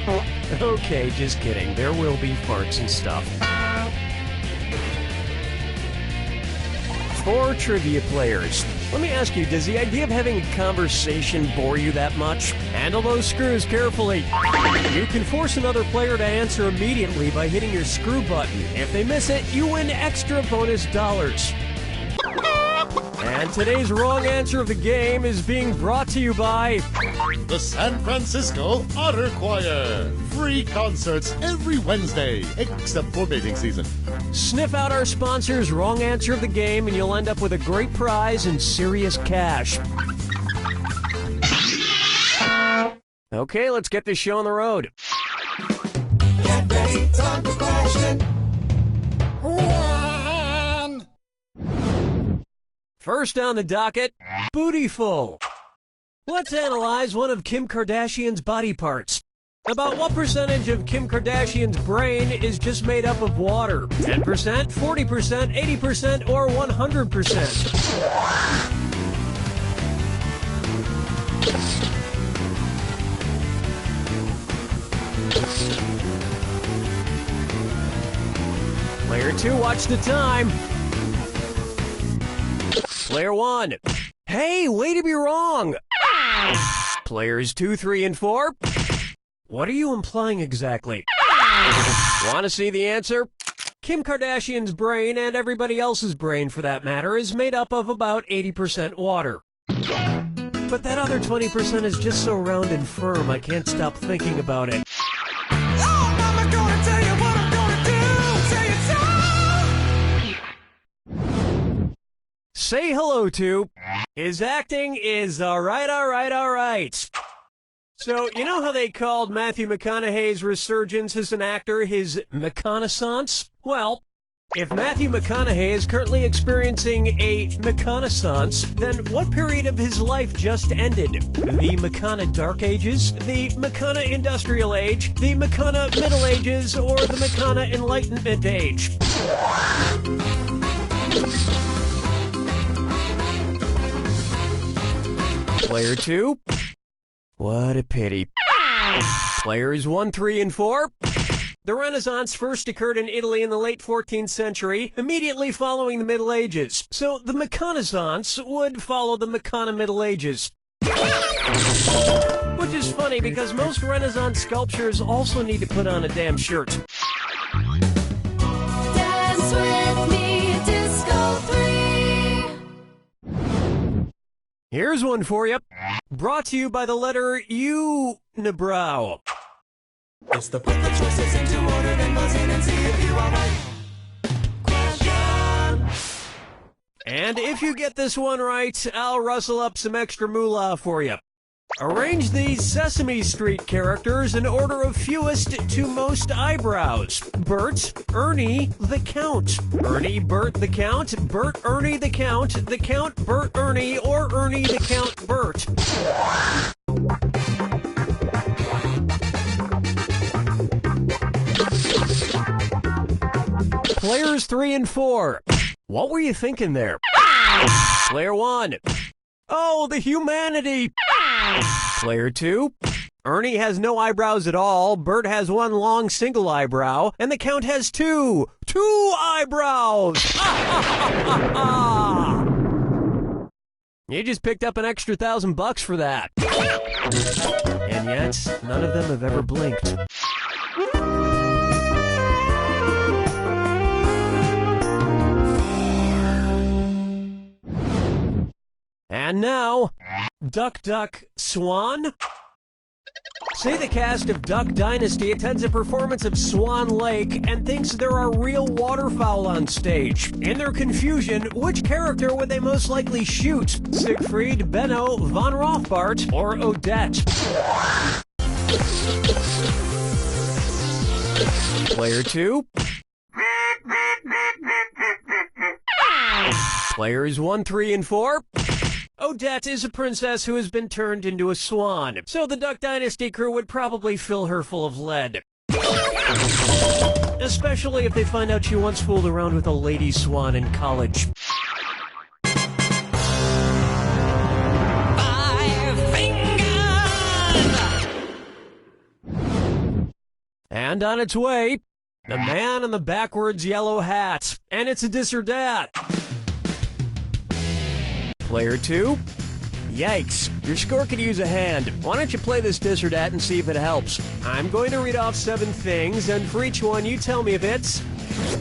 Okay, just kidding. There will be farts and stuff. For trivia players, let me ask you, does the idea of having a conversation bore you that much? Handle those screws carefully. You can force another player to answer immediately by hitting your screw button. If they miss it, you win extra bonus dollars. And today's wrong answer of the game is being brought to you by the San Francisco Otter Choir. Free concerts every Wednesday, except for mating season. Sniff out our sponsor's wrong answer of the game and you'll end up with a great prize and serious cash. Okay, let's get this show on the road. Get ready, time for question 1. First on the docket, Bootyful. Let's analyze one of Kim Kardashian's body parts. About what percentage of Kim Kardashian's brain is just made up of water? 10%, 40%, 80%, or 100%? Player 2, watch the time. Player 1, hey, way to be wrong. Players 2, 3, and 4, what are you implying exactly? Want to see the answer? Kim Kardashian's brain, and everybody else's brain for that matter, is made up of about 80% water. But that other 20% is just so round and firm, I can't stop thinking about it. Oh, Mama, gonna tell you what I'm gonna do. Say it so. Say hello to. His acting is alright. So, you know how they called Matthew McConaughey's resurgence as an actor his McConaissance? Well, if Matthew McConaughey is currently experiencing a McConaissance, then what period of his life just ended? The McCona Dark Ages, the McCona Industrial Age, the McCona Middle Ages, or the McCona Enlightenment Age? Player 2, what a pity. Players 1, 3, and 4, the Renaissance first occurred in Italy in the late 14th century, immediately following the Middle Ages. So the McConaissance would follow the McCona Middle Ages. Which is funny because most Renaissance sculptures also need to put on a damn shirt. Dance with me, Disco 3. Here's one for you. Brought to you by the letter Unibrow. It's the put the choices into order, then buzz in and see if you are right. Question. And if you get this one right, I'll rustle up some extra moolah for you. Arrange these Sesame Street characters in order of fewest to most eyebrows. Bert, Ernie, the Count. Ernie, Bert, the Count. Bert, Ernie, the Count. The Count, Bert, Ernie, or Ernie, the Count, Bert. Players 3 and 4, what were you thinking there? Player 1, oh, the humanity. Player 2, Ernie has no eyebrows at all, Bert has one long single eyebrow, and the Count has two eyebrows. You just picked up an extra $1,000 for that. And yet, none of them have ever blinked. And now, Duck, Duck, Swan? Say the cast of Duck Dynasty attends a performance of Swan Lake and thinks there are real waterfowl on stage. In their confusion, which character would they most likely shoot? Siegfried, Benno, Von Rothbart, or Odette? Player 2. Players 1, 3, and 4. Odette is a princess who has been turned into a swan, so the Duck Dynasty crew would probably fill her full of lead. Especially if they find out she once fooled around with a lady swan in college. 5 fingers. And on its way, the man in the backwards yellow hat. And it's a dis or dat. Player 2. Yikes, your score could use a hand. Why don't you play this dis or dat and see if it helps? I'm going to read off 7 things, and for each one you tell me if it's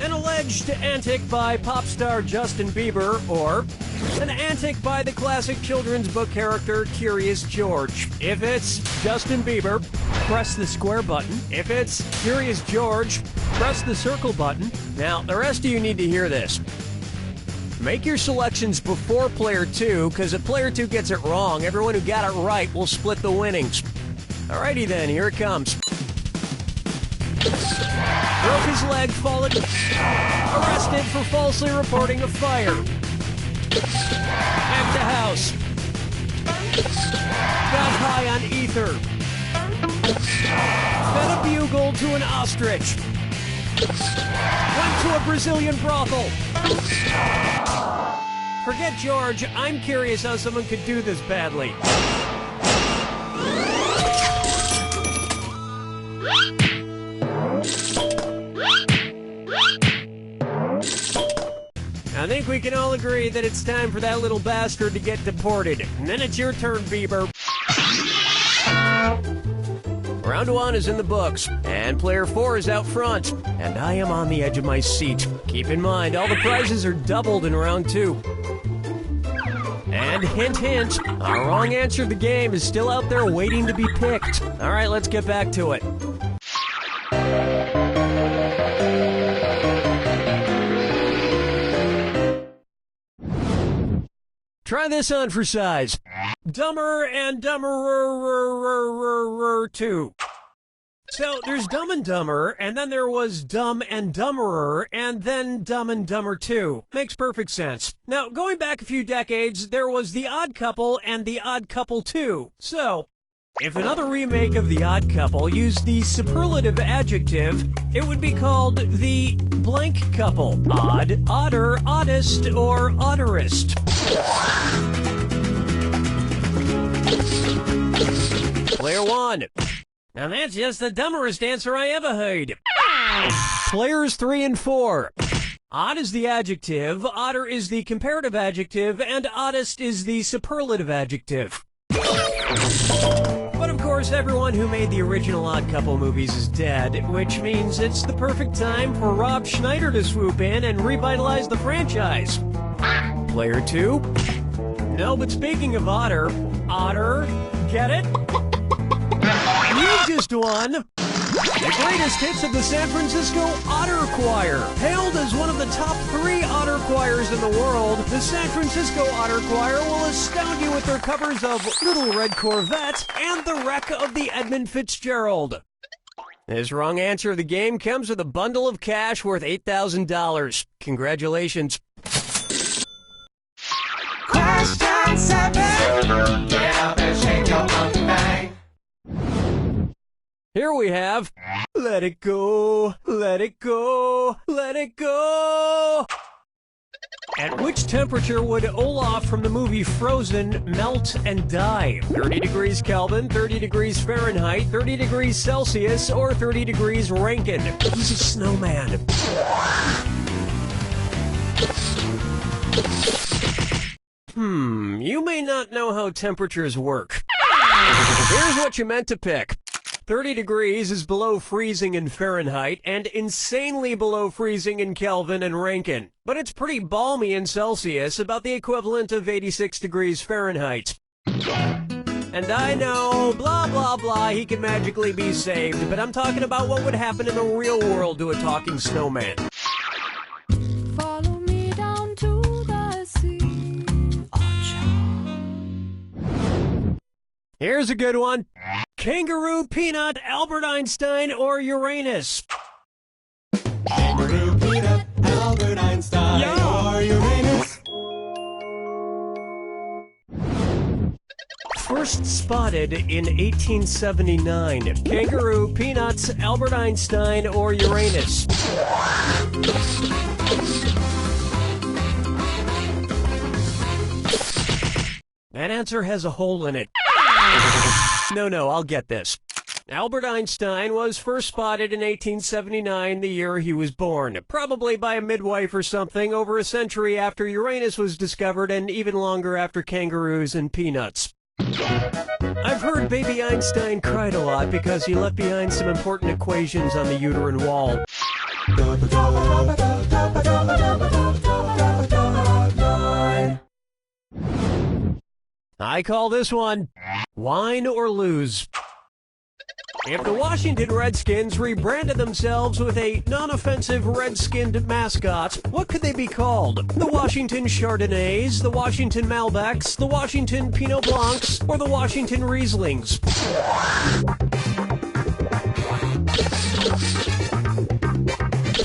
an alleged antic by pop star Justin Bieber, or an antic by the classic children's book character Curious George. If it's Justin Bieber, press the square button. If it's Curious George, press the circle button. Now, the rest of you need to hear this. Make your selections before player 2, because if player 2 gets it wrong, everyone who got it right will split the winnings. Alrighty then, here it comes. Broke his leg falling. Arrested for falsely reporting a fire. At the house. Got high on ether. Fed a bugle to an ostrich. Went to a Brazilian brothel. Forget George, I'm curious how someone could do this badly. I think we can all agree that it's time for that little bastard to get deported. And then it's your turn, Bieber. Round 1 is in the books, and player 4 is out front, and I am on the edge of my seat. Keep in mind, all the prizes are doubled in round 2. And hint, hint, our wrong answer of the game is still out there waiting to be picked. All right, let's get back to it. Try this on for size. Dumber and Dumberer 2. So there's Dumb and Dumber, and then there was Dumb and Dumberer, and then Dumb and Dumber 2. Makes perfect sense. Now, going back a few decades, there was The Odd Couple and The Odd Couple 2. So, if another remake of The Odd Couple used the superlative adjective, it would be called The Blank Couple. Odd, odder, oddest, or odderest. Player 1. Now that's just the dumberest answer I ever heard. Players 3 and 4. Odd is the adjective, odder is the comparative adjective, and oddest is the superlative adjective. But of course, everyone who made the original Odd Couple movies is dead, which means it's the perfect time for Rob Schneider to swoop in and revitalize the franchise. Player 2. No, but speaking of otter, get it? You just won the greatest hits of the San Francisco Otter Choir. Hailed as one of the top 3 otter choirs in the world, the San Francisco Otter Choir will astound you with their covers of Little Red Corvette and The Wreck of the Edmund Fitzgerald. This wrong answer of the game comes with a bundle of cash worth $8,000. Congratulations. Question 7. Get up and shake your monkey bang. Here we have, let it go, let it go, let it go. At which temperature would Olaf from the movie Frozen melt and die? 30 degrees Kelvin, 30 degrees Fahrenheit, 30 degrees Celsius, or 30 degrees Rankine? He's a snowman. You may not know how temperatures work. Here's what you meant to pick. 30 degrees is below freezing in Fahrenheit and insanely below freezing in Kelvin and Rankine. But it's pretty balmy in Celsius, about the equivalent of 86 degrees Fahrenheit. And I know, blah, blah, blah, he can magically be saved, but I'm talking about what would happen in the real world to a talking snowman. Follow me down to the sea. Here's a good one. Kangaroo, Peanut, Albert Einstein, or Uranus? Kangaroo, Peanut, Albert Einstein, or Uranus. First spotted in 1879. Kangaroo, Peanuts, Albert Einstein, or Uranus? That answer has a hole in it. No, I'll get this. Albert Einstein was first spotted in 1879, the year he was born, probably by a midwife or something, over a century after Uranus was discovered and even longer after kangaroos and peanuts. I've heard baby Einstein cried a lot because he left behind some important equations on the uterine wall. I call this one wine or lose. If the Washington Redskins rebranded themselves with a non-offensive red-skinned mascot, what could they be called? The Washington Chardonnays, the Washington Malbecs, the Washington Pinot Blancs, or the Washington Rieslings?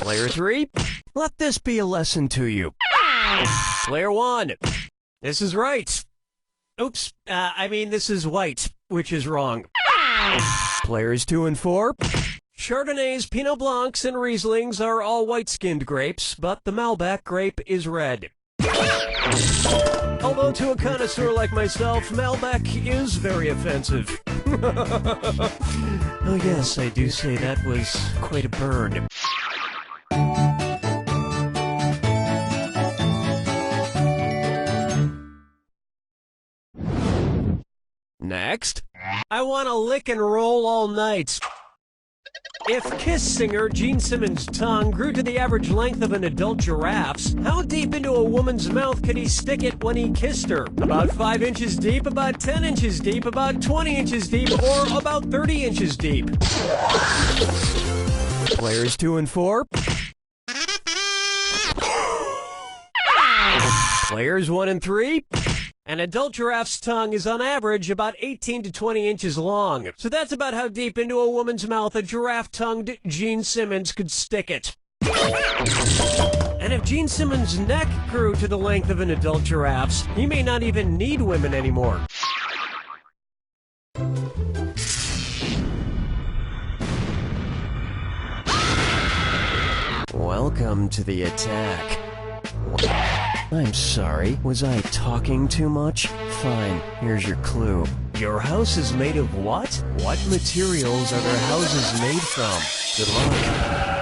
Player 3, let this be a lesson to you. Player 1, this is right. Oops, this is white, which is wrong. Players 2 and 4, Chardonnays, Pinot Blancs, and Rieslings are all white-skinned grapes, but the Malbec grape is red. Although to a connoisseur like myself, Malbec is very offensive. Oh yes, I do say that was quite a burn. Next, I want to lick and roll all night. If Kiss singer Gene Simmons' tongue grew to the average length of an adult giraffe's, how deep into a woman's mouth could he stick it when he kissed her? About 5 inches deep, about 10 inches deep, about 20 inches deep, or about 30 inches deep? Players 2 and 4. Players 1 and 3. An adult giraffe's tongue is on average about 18 to 20 inches long. So that's about how deep into a woman's mouth a giraffe-tongued Gene Simmons could stick it. And if Gene Simmons' neck grew to the length of an adult giraffe's, he may not even need women anymore. Welcome to the attack. I'm sorry, was I talking too much? Fine, here's your clue. Your house is made of what? What materials are their houses made from? Good luck.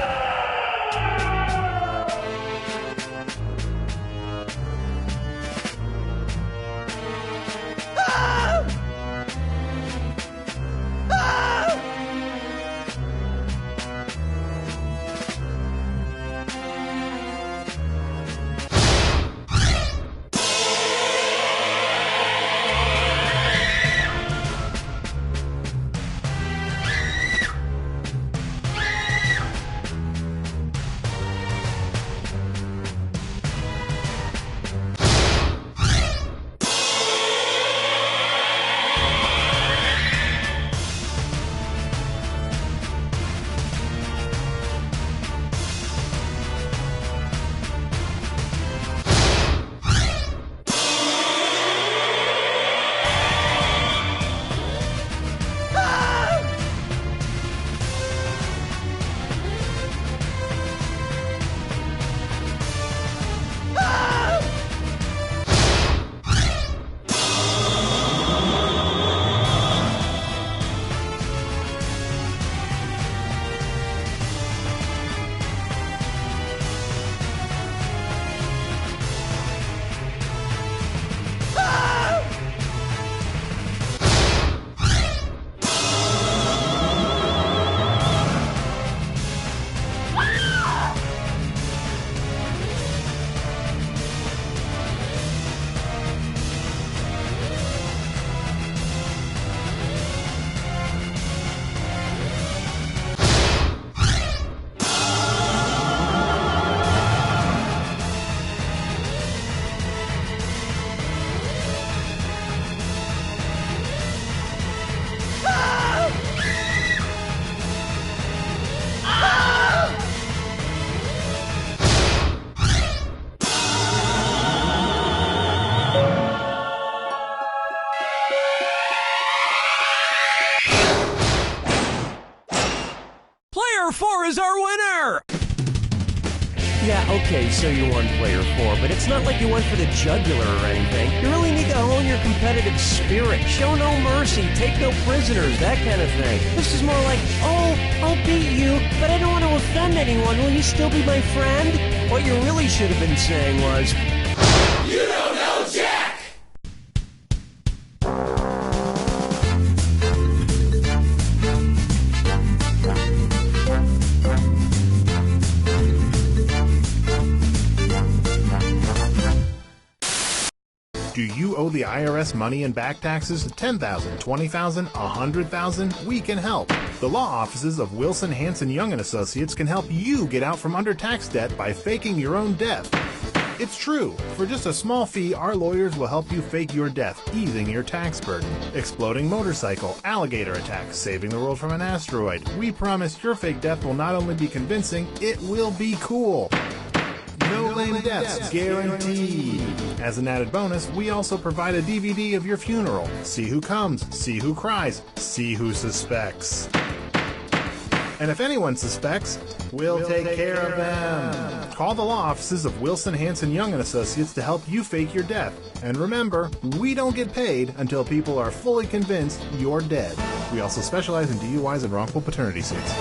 Player 4 is our winner! Yeah, okay, so you won player 4, but it's not like you went for the jugular or anything. You really need to hone your competitive spirit. Show no mercy, take no prisoners, that kind of thing. This is more like, oh, I'll beat you, but I don't want to offend anyone. Will you still be my friend? What you really should have been saying was, You don't know Jack! Do you owe the IRS money and back taxes? $10,000, $20,000, $100,000? We can help. The law offices of Wilson, Hanson, Young & Associates can help you get out from under tax debt by faking your own death. It's true. For just a small fee, our lawyers will help you fake your death, easing your tax burden. Exploding motorcycle, alligator attack, saving the world from an asteroid. We promise your fake death will not only be convincing, it will be cool. No lame deaths guaranteed. As an added bonus, we also provide a DVD of your funeral. See who comes, see who cries, see who suspects. And if anyone suspects, we'll take care of them. Call the law offices of Wilson, Hanson, Young & Associates to help you fake your death. And remember, we don't get paid until people are fully convinced you're dead. We also specialize in DUIs and wrongful paternity suits.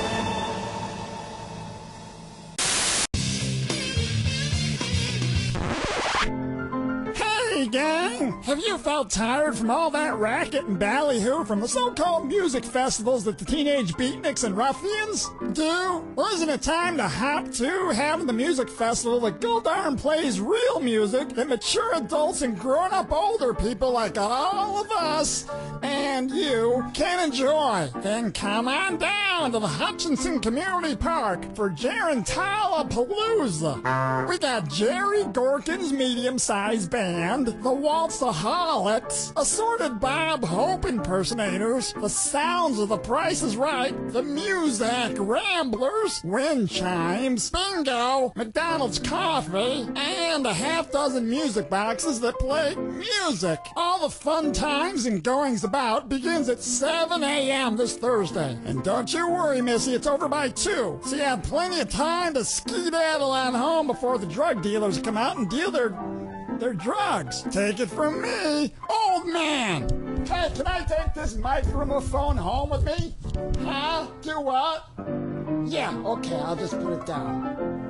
Hey gang, have you felt tired from all that racket and ballyhoo from the so-called music festivals that the teenage beatniks and ruffians do? Or isn't it time to hop to having the music festival that Goldarn plays real music that mature adults and grown-up older people like all of us and you can enjoy? Then come on down to the Hutchinson Community Park for Gerentala Palooza. We got Jerry Gorkin's medium-sized band, the Waltzaholics, assorted Bob Hope impersonators, the sounds of The Price is Right, the Muzak Ramblers, wind chimes, bingo, McDonald's coffee, and a half-dozen music boxes that play music. All the fun times and goings about begins at 7 a.m. this Thursday. And don't you worry, Missy, it's over by 2, so you have plenty of time to skedaddle on home before the drug dealers come out and deal their drugs. Take it from me, old man. Hey, can I take this microphone home with me? Huh? Do what? Yeah, okay, I'll just put it down.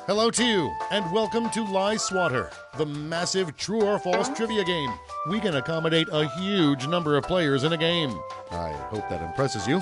Hello to you, and welcome to Lie Swatter, the massive true or false trivia game. We can accommodate a huge number of players in a game. I hope that impresses you.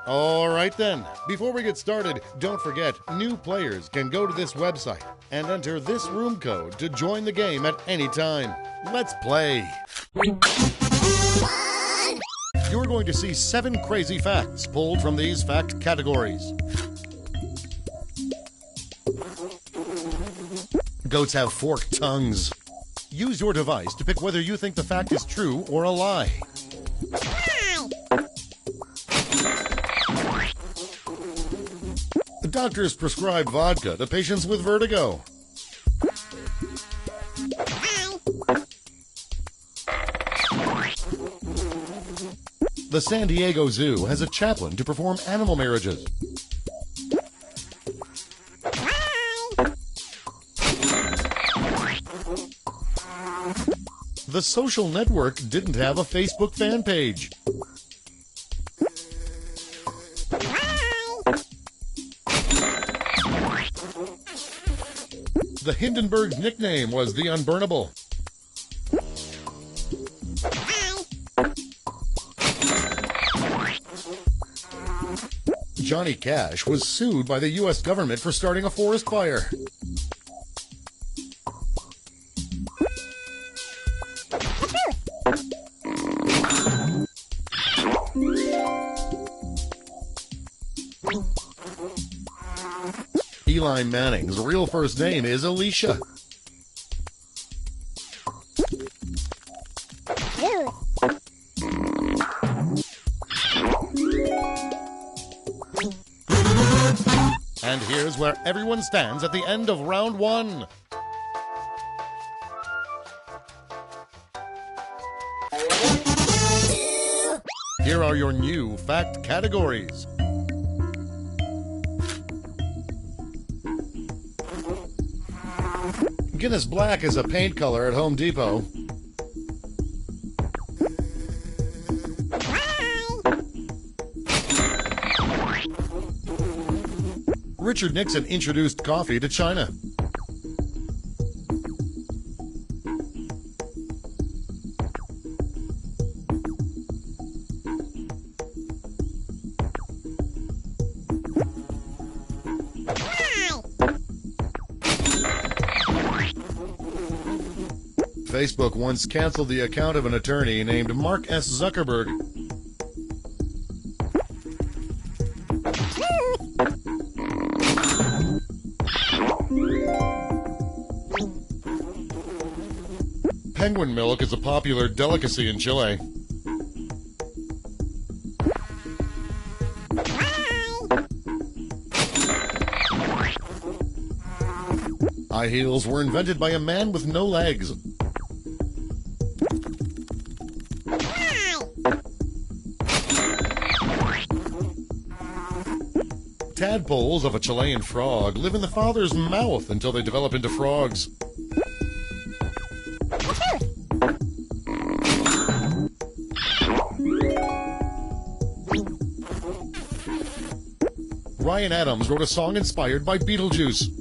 All right then, before we get started, don't forget, new players can go to this website and enter this room code to join the game at any time. Let's play. You're going to see 7 crazy facts pulled from these fact categories. Goats have forked tongues. Use your device to pick whether you think the fact is true or a lie. Doctors prescribe vodka to patients with vertigo. The San Diego Zoo has a chaplain to perform animal marriages. The Social Network didn't have a Facebook fan page. The Hindenburg's nickname was the Unburnable. Johnny Cash was sued by the U.S. government for starting a forest fire. Eli Manning's real first name is Alicia. And here's where everyone stands at the end of round 1. Here are your new fact categories. Guinness Black is a paint color at Home Depot. Richard Nixon introduced coffee to China. Facebook once canceled the account of an attorney named Mark S. Zuckerberg. Penguin milk is a popular delicacy in Chile. High heels were invented by a man with no legs. Tadpoles of a Chilean frog live in the father's mouth until they develop into frogs. Ryan Adams wrote a song inspired by Beetlejuice.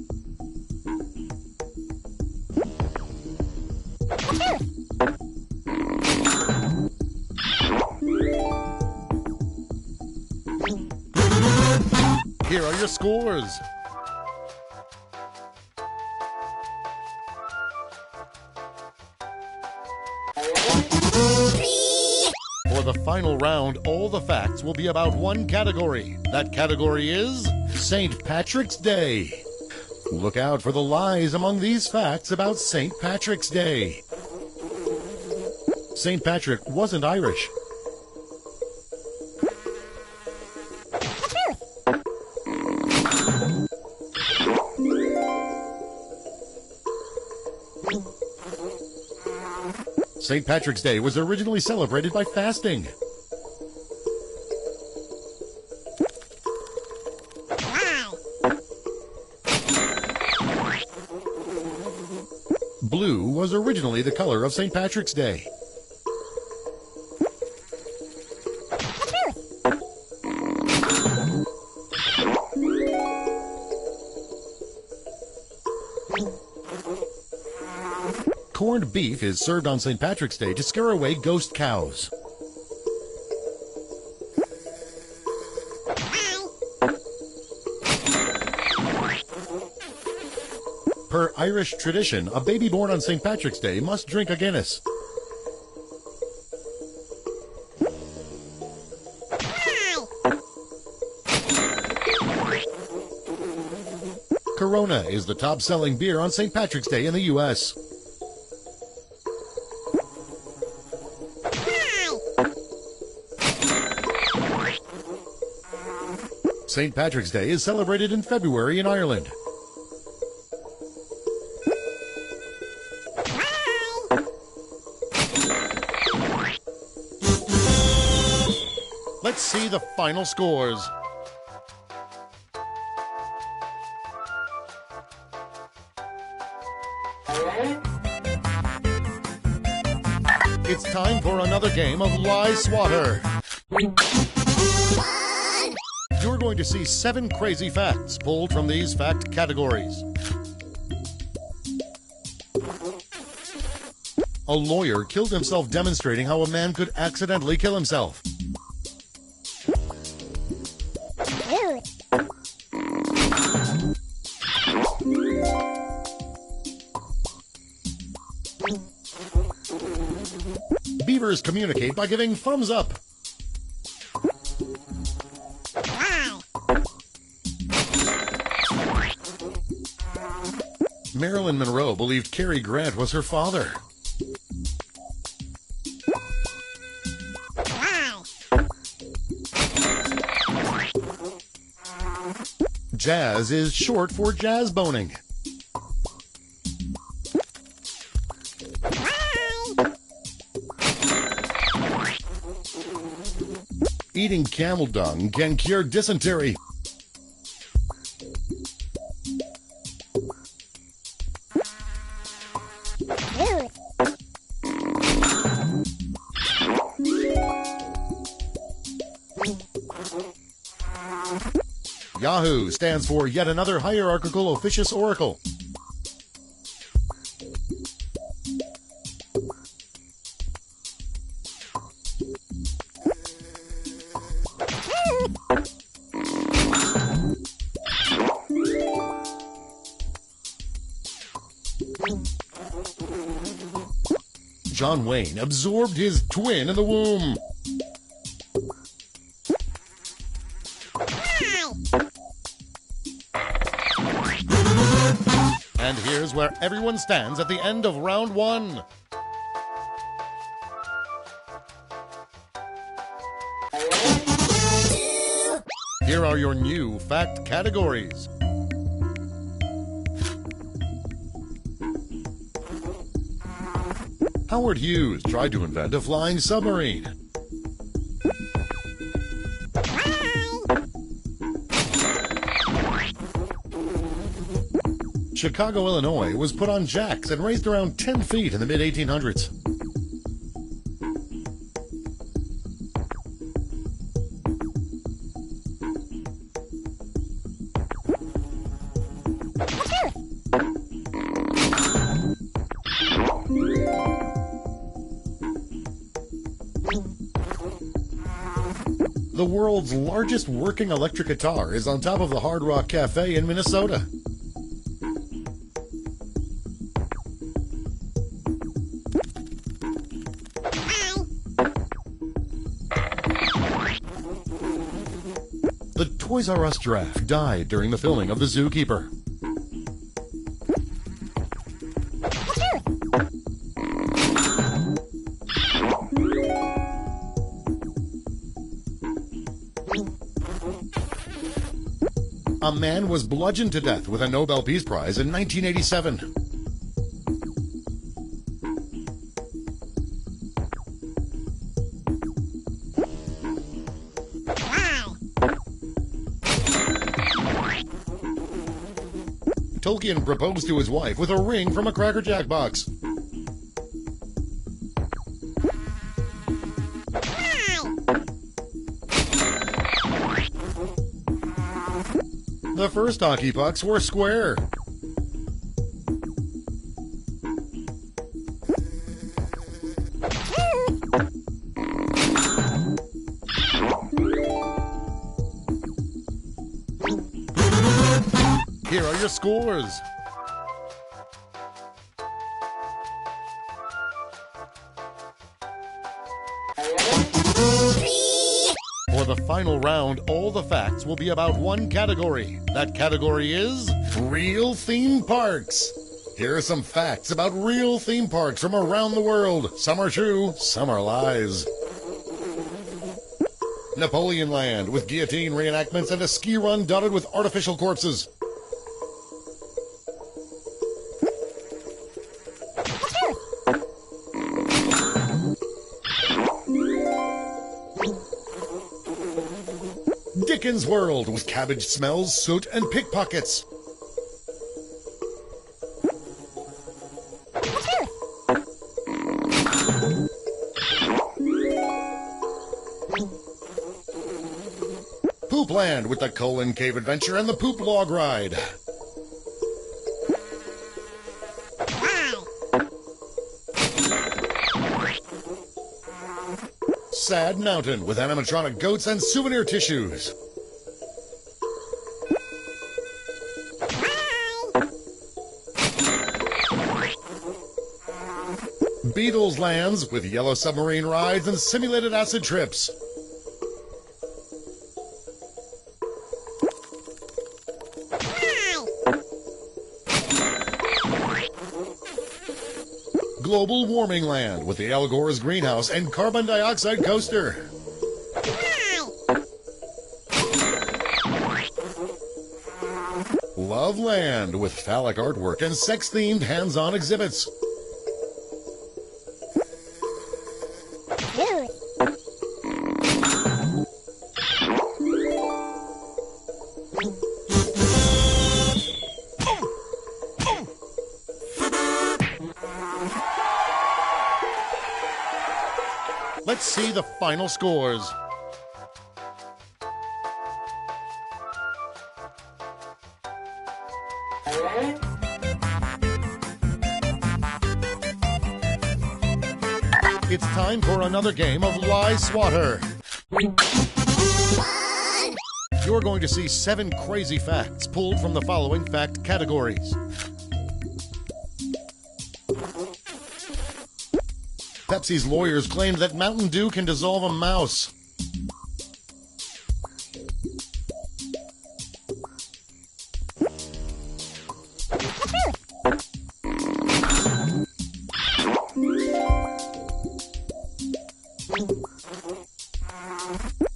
Here are your scores. For the final round, all the facts will be about one category. That category is St. Patrick's Day. Look out for the lies among these facts about St. Patrick's Day. St. Patrick wasn't Irish. St. Patrick's Day was originally celebrated by fasting. Blue was originally the color of St. Patrick's Day. Corned beef is served on St. Patrick's Day to scare away ghost cows. Per Irish tradition, a baby born on St. Patrick's Day must drink a Guinness. Corona is the top-selling beer on St. Patrick's Day in the U.S. St. Patrick's Day is celebrated in February in Ireland. Let's see the final scores. It's time for another game of Lie Swatter. You're going to see 7 crazy facts pulled from these fact categories. A lawyer killed himself demonstrating how a man could accidentally kill himself. Beavers communicate by giving thumbs up. Marilyn Monroe believed Cary Grant was her father. Jazz is short for jazz boning. Eating camel dung can cure dysentery. Yahoo stands for yet another hierarchical officious oracle. John Wayne absorbed his twin in the womb. And here's where everyone stands at the end of round 1. Here are your new fact categories. Howard Hughes tried to invent a flying submarine. Chicago, Illinois was put on jacks and raised around 10 feet in the mid-1800s. The world's largest working electric guitar is on top of the Hard Rock Cafe in Minnesota. The Toys R Us giraffe died during the filming of The Zookeeper. A man was bludgeoned to death with a Nobel Peace Prize in 1987. Tolkien proposed to his wife with a ring from a Cracker Jack box. The first hockey pucks were square. Here are your scores. For the final round, all the facts will be about one category. That category is real theme parks. Here are some facts about real theme parks from around the world. Some are true, some are lies. Napoleon Land, with guillotine reenactments and a ski run dotted with artificial corpses. Dickens World, with cabbage smells, soot, and pickpockets. Poopland, with the Colon Cave Adventure and the Poop Log Ride. Sad Mountain, with animatronic goats and souvenir tissues. Beatles Lands, with yellow submarine rides and simulated acid trips. Global Warming Land, with the Al Gore's greenhouse and carbon dioxide coaster. Love Land, with phallic artwork and sex-themed hands-on exhibits. Let's see the final scores. It's time for another game of Lie Swatter. You're going to see 7 crazy facts pulled from the following fact categories. Pepsi's lawyers claimed that Mountain Dew can dissolve a mouse.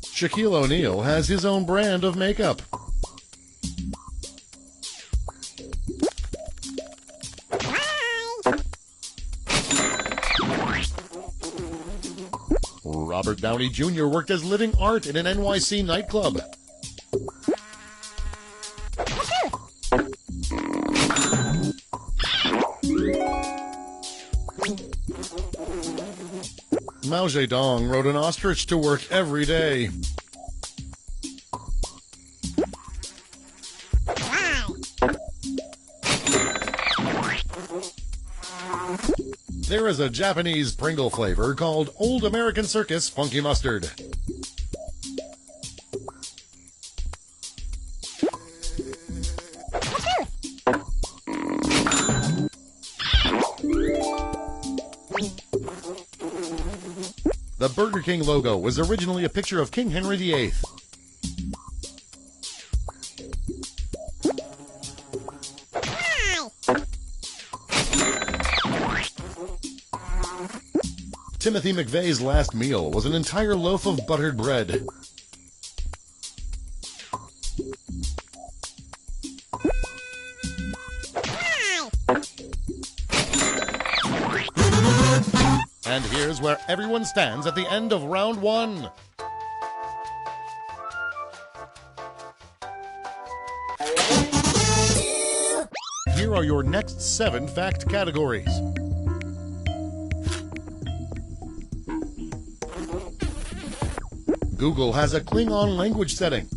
Shaquille O'Neal has his own brand of makeup. Robert Downey Jr. worked as living art in an NYC nightclub. Mao Zedong rode an ostrich to work every day. There is a Japanese Pringle flavor called Old American Circus Funky Mustard. The Burger King logo was originally a picture of King Henry VIII. Timothy McVeigh's last meal was an entire loaf of buttered bread. And here's where everyone stands at the end of round one. Here are your next 7 fact categories. Google has a Klingon language setting.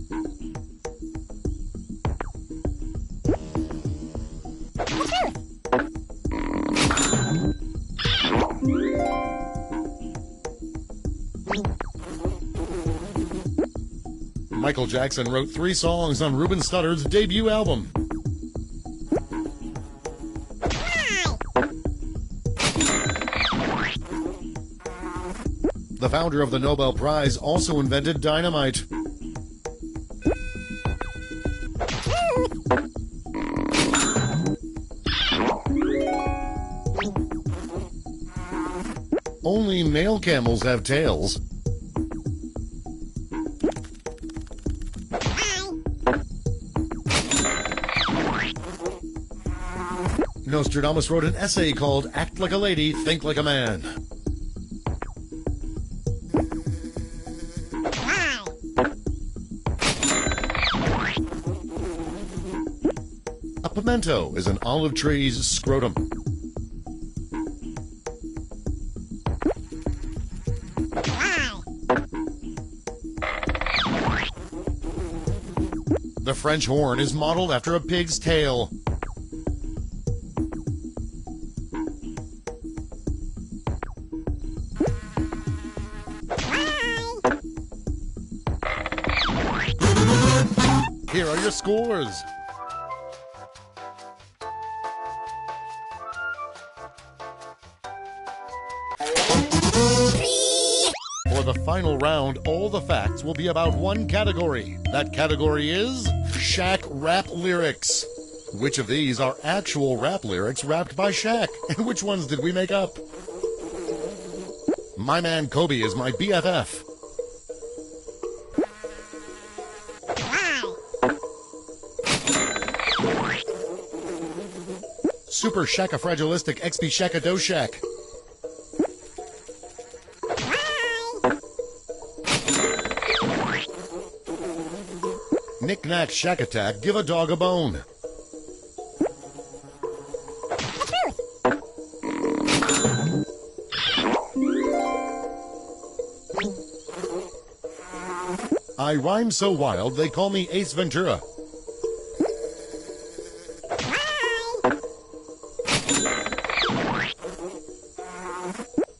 Michael Jackson wrote 3 songs on Ruben Studdard's debut album. The founder of the Nobel Prize also invented dynamite. Only male camels have tails. Nostradamus wrote an essay called Act Like a Lady, Think Like a Man. A pimento is an olive tree's scrotum. The French horn is modeled after a pig's tail. Here are your scores. For the final round, all the facts will be about one category. That category is Shaq rap lyrics. Which of these are actual rap lyrics rapped by Shaq? And which ones did we make up? My man Kobe is my BFF. Super Shaqafragilistic XP Shaqadoshaq. Knick Knack Shack Attack, give a dog a bone. I rhyme so wild they call me Ace Ventura.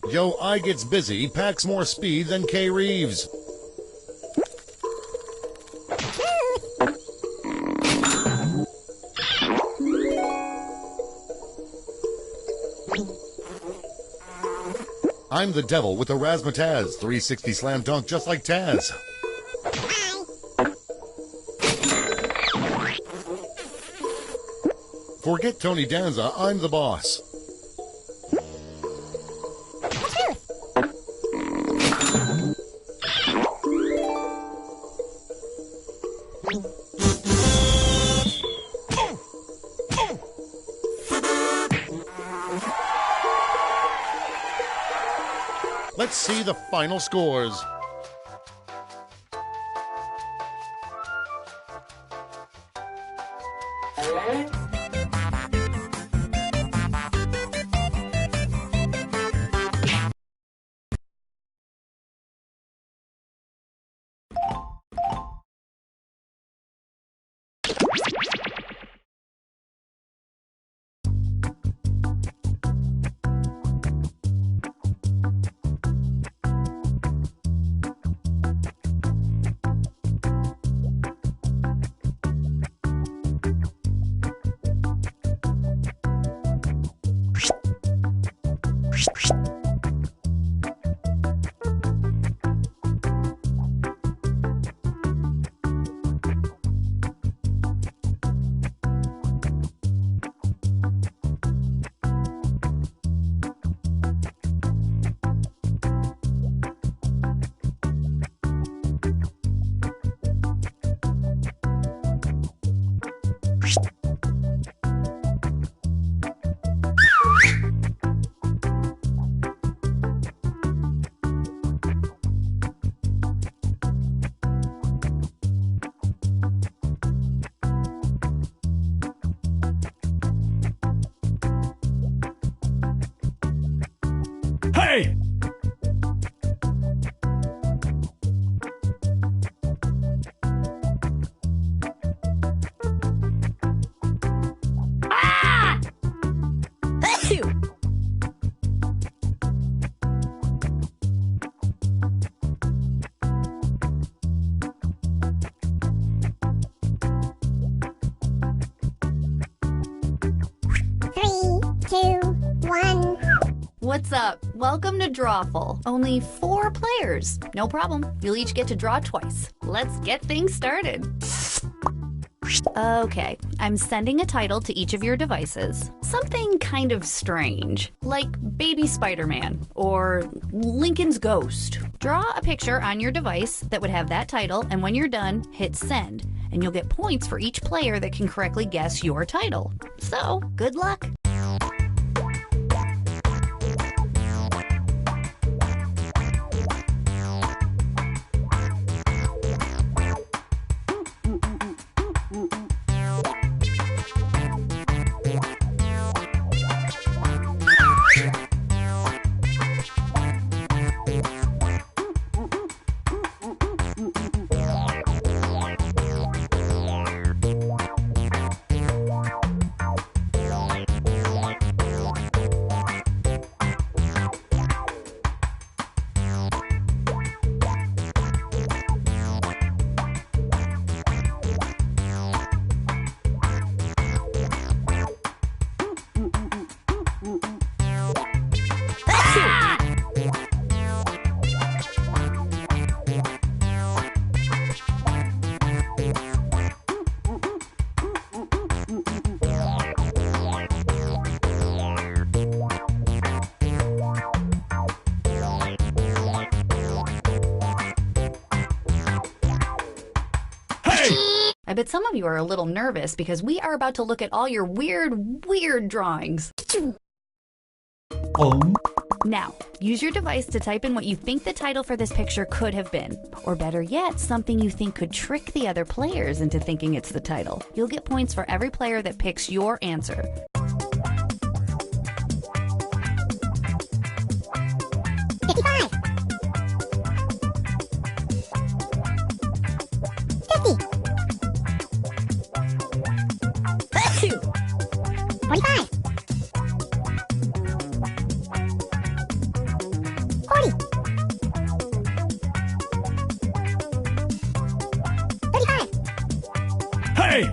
Yo, I gets busy, packs more speed than K. Reeves. I'm the devil with the razzmatazz, 360 slam dunk just like Taz. Forget Tony Danza, I'm the boss. Let's see the final scores. what's up? Welcome to Drawful. Only 4 players. No problem. You'll each get to draw twice. Let's get things started. Okay, I'm sending a title to each of your devices. Something kind of strange, like Baby Spider-Man or Lincoln's Ghost. Draw a picture on your device that would have that title, and when you're done, hit send. And you'll get points for each player that can correctly guess your title. So, good luck. I bet some of you are a little nervous because we are about to look at all your weird drawings. Now, use your device to type in what you think the title for this picture could have been. Or better yet, something you think could trick the other players into thinking it's the title. You'll get points for every player that picks your answer. Hey!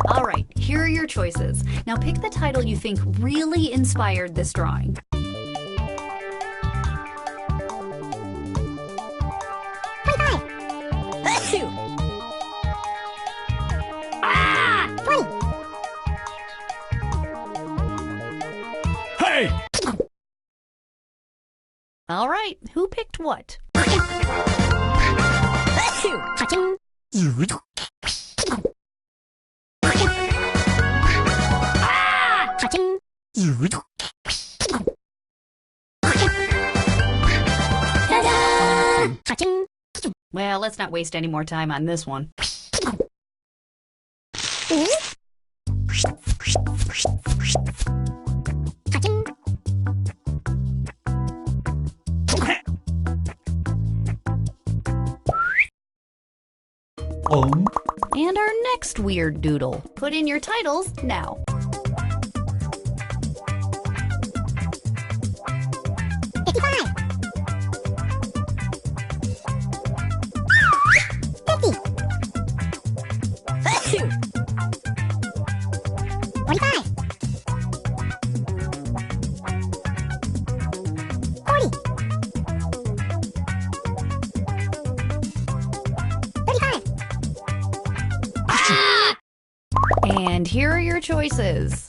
All right, here are your choices. Now pick the title you think really inspired this drawing. Hey! All right, who picked what? Well, let's not waste any more time on this one. And our next weird doodle. Put in your titles now. And here are your choices.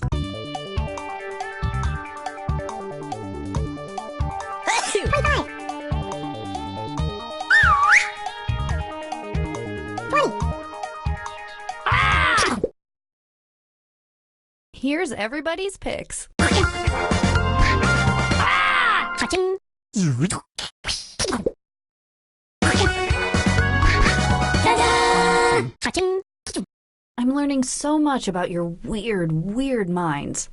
Here's everybody's picks. I'm learning so much about your weird minds.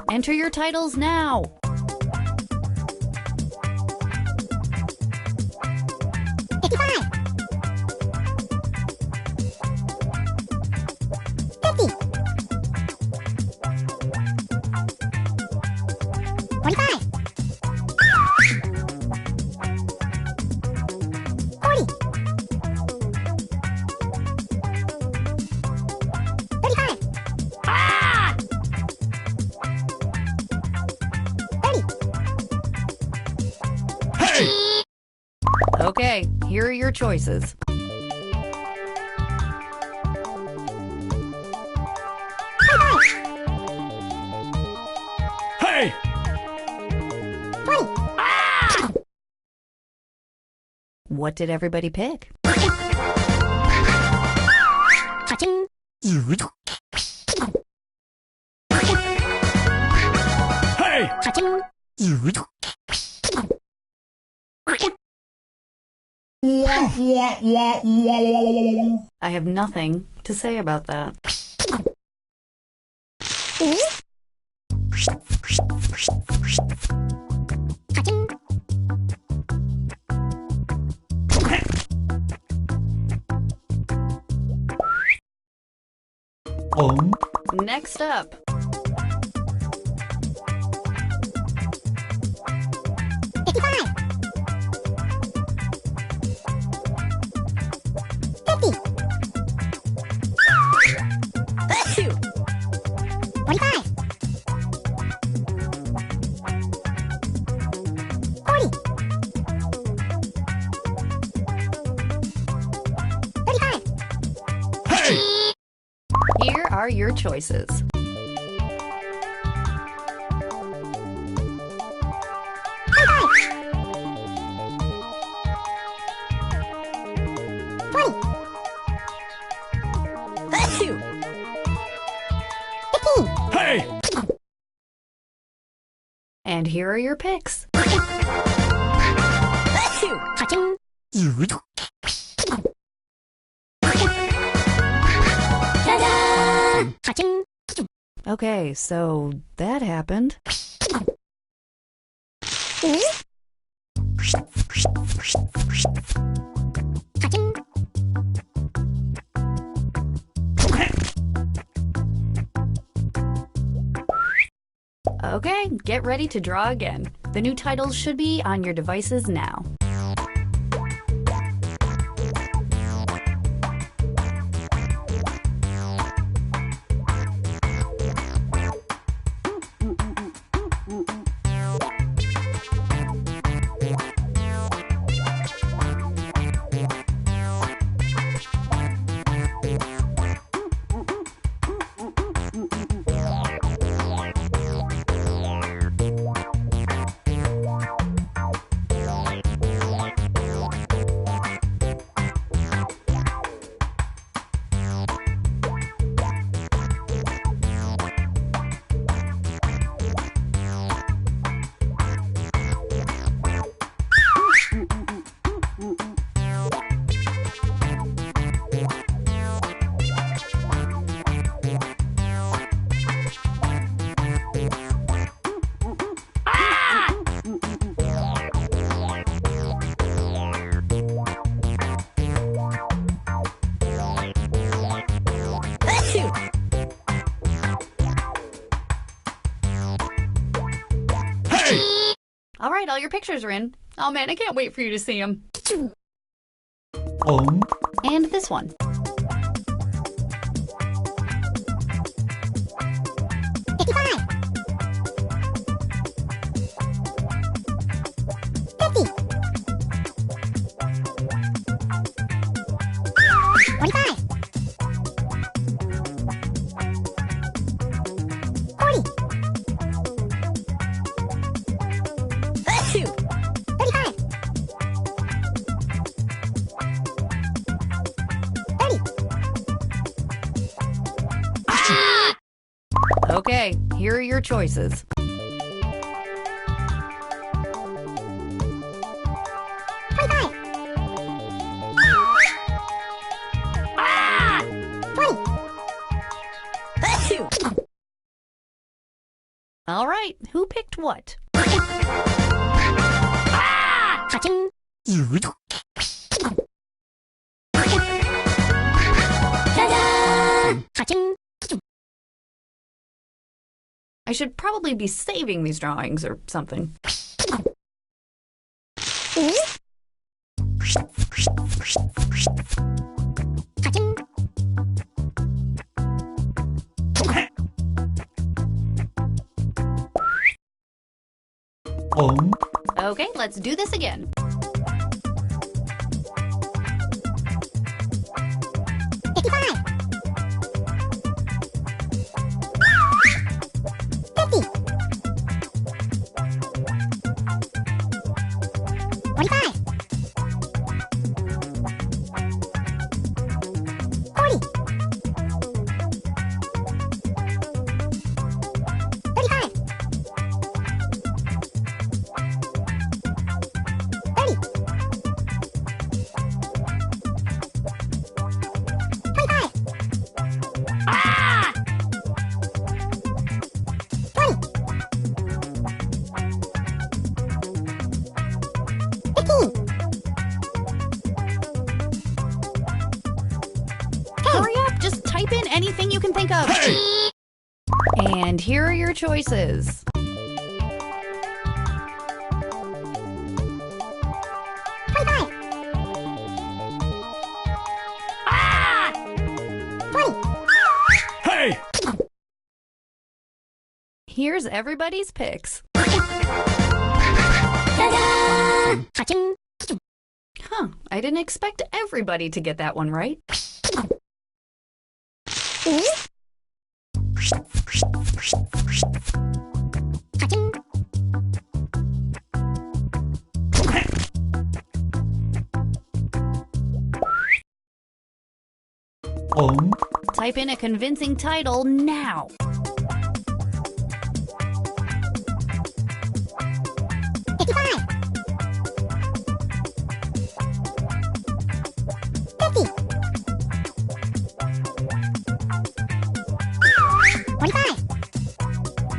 Enter your titles now. choices. Hey! What did everybody pick? Hey! I have nothing to say about that. Next up. Here are your choices. Hey! And here are your picks. Okay, so that happened. Okay, get ready to draw again. The new titles should be on your devices now. All right, all your pictures are in. Oh man, I can't wait for you to see them. And this one. Okay, here are your choices. All right, who picked what? I should probably be saving these drawings or something. Okay, let's do this again. Type in anything you can think of. Hey! And here are your choices. Hey! Here's everybody's picks. Huh, I didn't expect everybody to get that one right. Type in a convincing title now.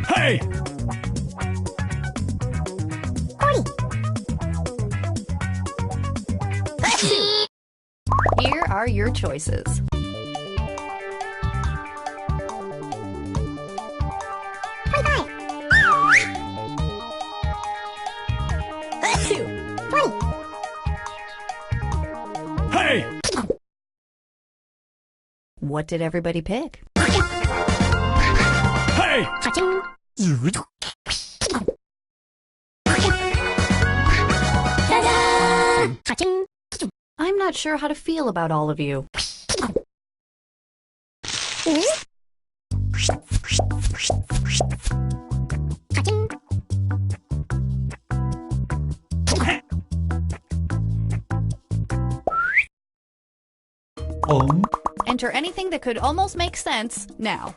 Hey! Here are your choices. Hey! What did everybody pick? Hey! I'm not sure how to feel about all of you. Enter anything that could almost make sense now.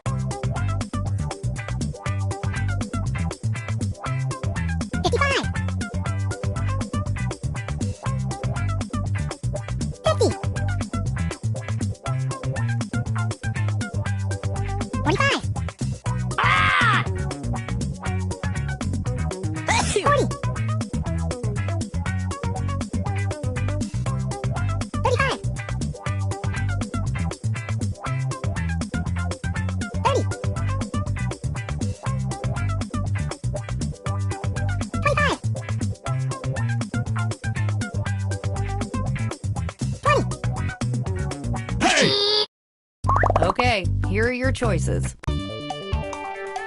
Okay, here are your choices.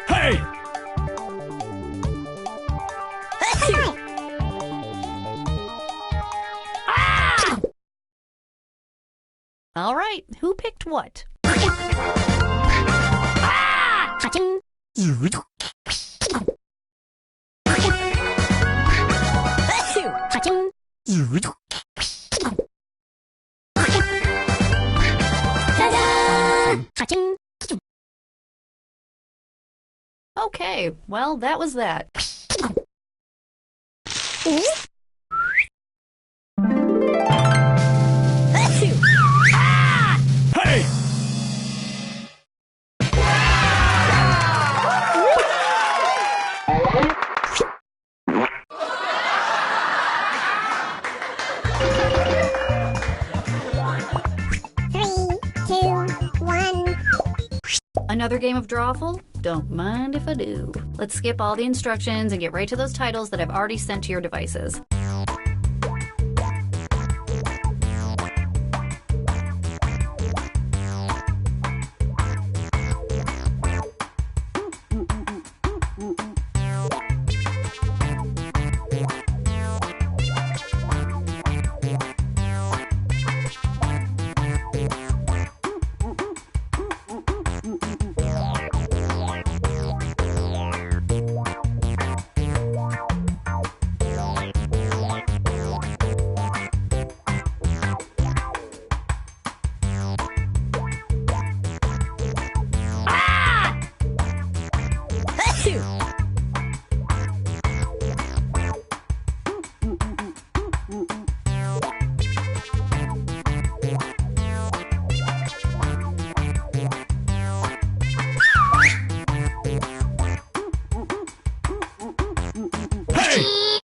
Hey! All right, who picked what? Okay, well, that was that. Hey! Another game of Drawful? Don't mind if I do. Let's skip all the instructions and get right to those titles that I've already sent to your devices.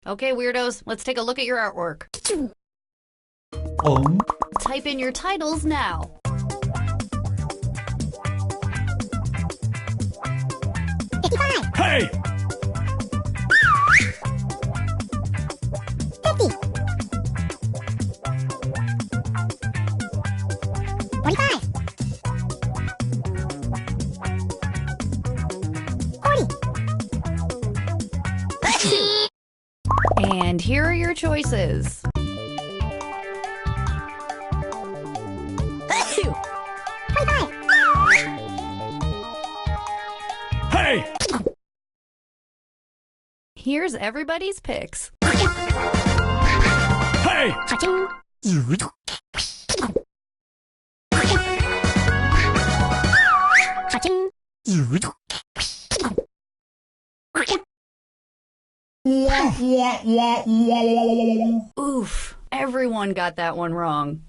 Okay, weirdos, let's take a look at your artwork. Type in your titles now. Hey! 50. 45. 40. And here are your choices. 25. Hey! Here's everybody's picks. Hey! Cha-ching. Cha-ching. Oof, everyone got that one wrong.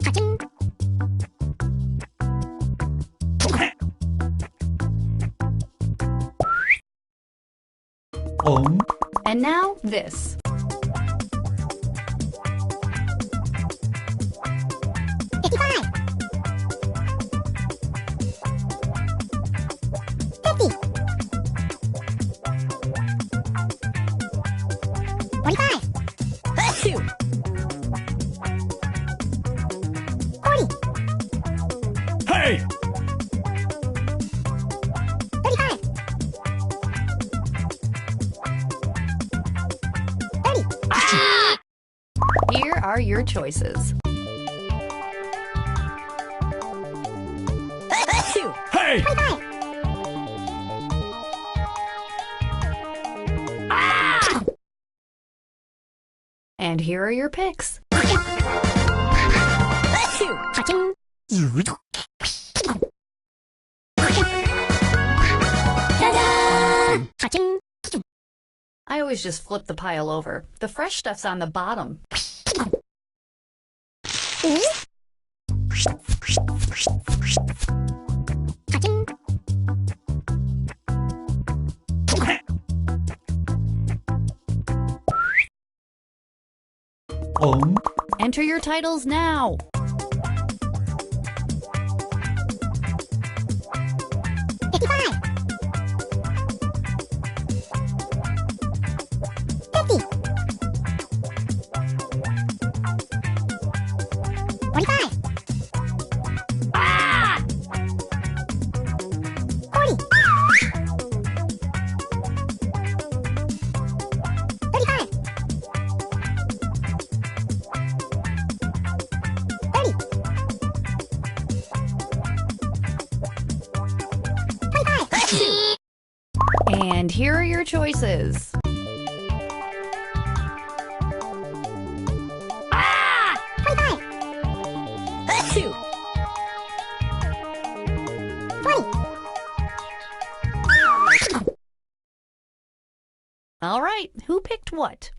Cha-ching. And now this. 55. 50. 45. 40. Hey! 35. 30. Here are your choices. Hey! 25. And here are your picks. Cha-ching. Cha-ching. I always just flip the pile over. The fresh stuff's on the bottom. Cha-ching. Enter your titles now. 55. 50. 45. 40. 35. 30. 25. And here are your choices. 25. 20. All right, who picked what?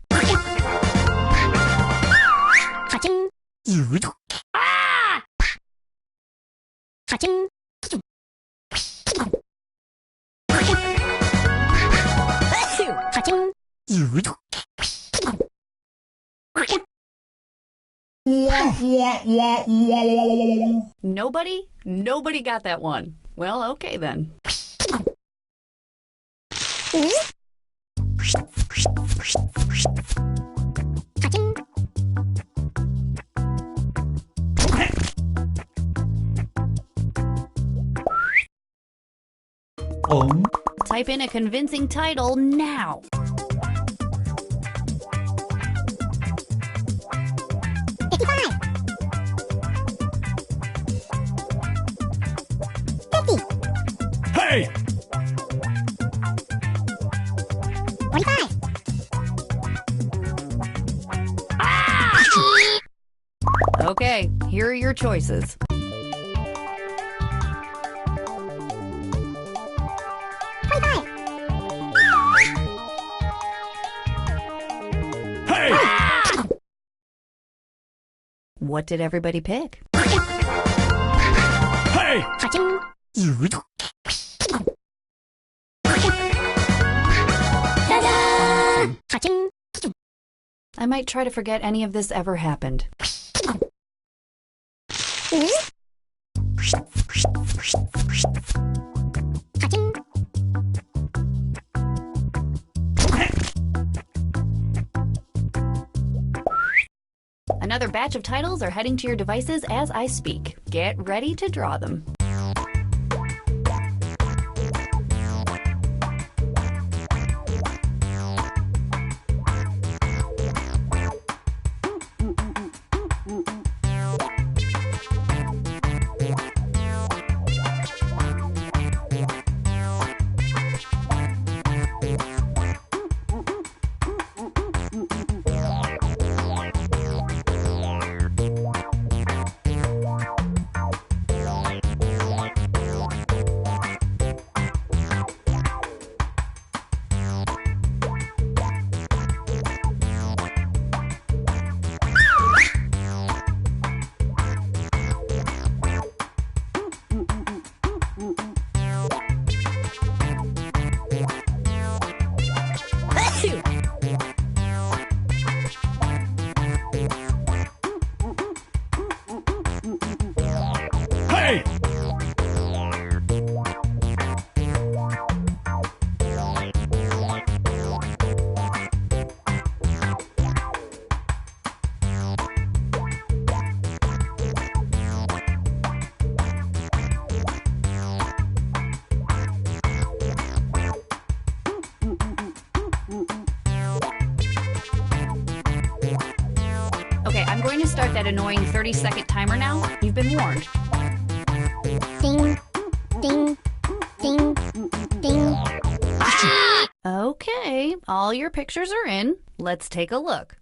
Cha-ching. Cha-ching. Cha-ching. Nobody? Nobody got that one. Well, okay then. Cha-ching. Type in a convincing title now. 55. 50. Hey! 45. Okay, here are your choices. 25. Hey! What did everybody pick? Hey! Cha-ching. Cha-ching. I might try to forget any of this ever happened. Another batch of titles are heading to your devices as I speak. Get ready to draw them. Hey! Okay, I'm going to start that annoying 30-second timer now. You've been warned. Ding, ding, ding, ding. Okay, all your pictures are in. Let's take a look.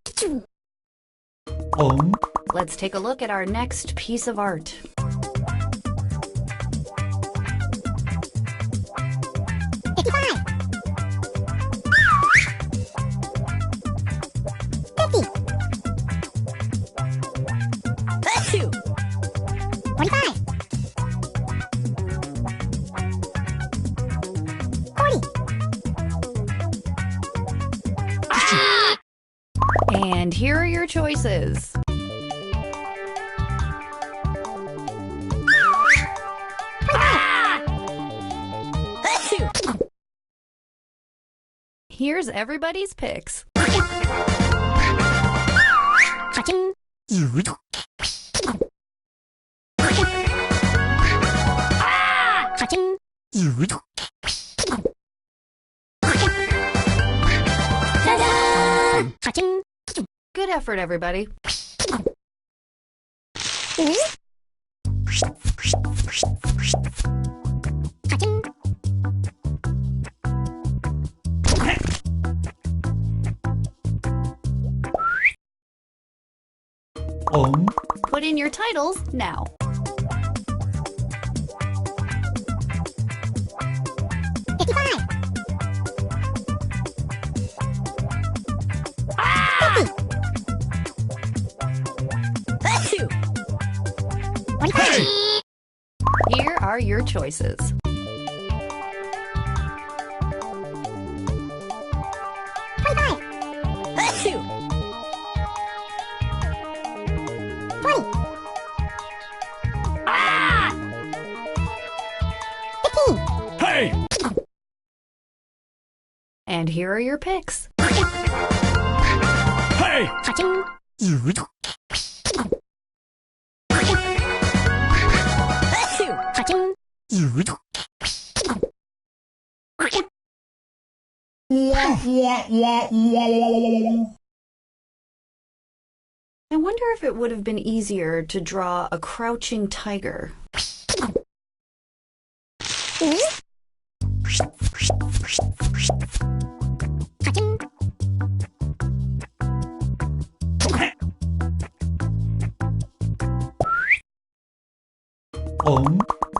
Let's take a look at our next piece of art. 55. 50. 45. 40. And here are your choices. Here's everybody's picks. Cha-ching. Cha-ching. Ta-da! Cha-ching. Good effort, everybody. Cha-ching. Put in your titles now. 55. 50. 45. Here are your choices. Hey! And here are your picks. Hey! Cha-ching. Cha-ching. I wonder if it would have been easier to draw a crouching tiger. Cha-ching.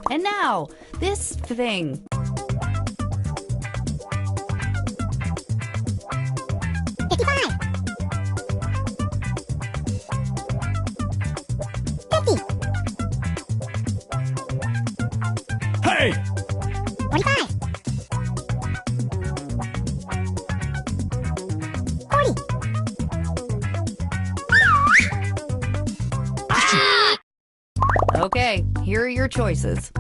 And now, this thing. 55. 50. Hey! 45. 40. Okay, here are your choices.